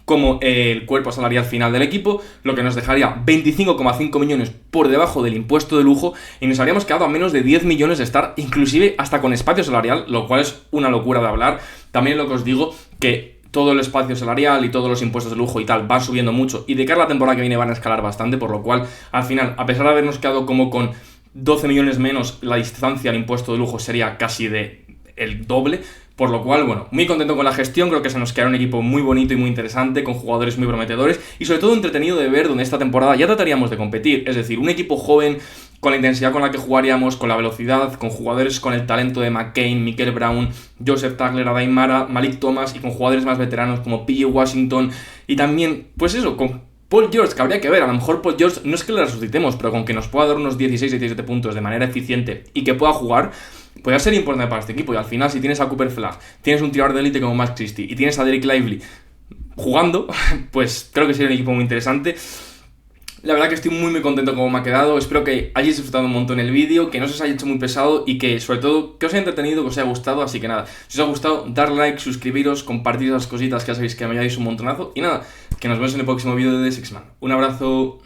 como el cuerpo salarial final del equipo, lo que nos dejaría 25,5 millones por debajo del impuesto de lujo y nos habríamos quedado a menos de 10 millones de estar inclusive hasta con espacio salarial, lo cual es una locura de hablar. También lo que os digo, que todo el espacio salarial y todos los impuestos de lujo y tal van subiendo mucho y de cara a la temporada que viene van a escalar bastante, por lo cual al final, a pesar de habernos quedado como con 12 millones menos, la distancia al impuesto de lujo sería casi de el doble. Por lo cual, bueno, muy contento con la gestión, creo que se nos quedará un equipo muy bonito y muy interesante, con jugadores muy prometedores y sobre todo entretenido de ver, donde esta temporada ya trataríamos de competir, es decir, un equipo joven, con la intensidad con la que jugaríamos, con la velocidad, con jugadores con el talento de McCain, Mikel Brown, Joseph Tagler, Adair Mara, Malik Thomas y con jugadores más veteranos como P.J. Washington y también, pues eso, con Paul George, que habría que ver, a lo mejor Paul George no es que le resucitemos, pero con que nos pueda dar unos 16-17 puntos de manera eficiente y que pueda jugar, puede ser importante para este equipo. Y al final, si tienes a Cooper Flagg, tienes un tirador de élite como Max Christie y tienes a Derek Lively jugando, pues creo que sería un equipo muy interesante. La verdad que estoy muy contento con cómo me ha quedado. Espero que hayáis disfrutado un montón el vídeo, que no se os haya hecho muy pesado y que sobre todo que os haya entretenido, que os haya gustado. Así que nada, si os ha gustado, dar like, suscribiros, compartir esas cositas que ya sabéis que me ayudáis un montonazo. Y nada, que nos vemos en el próximo vídeo de The Sixth Man. Un abrazo.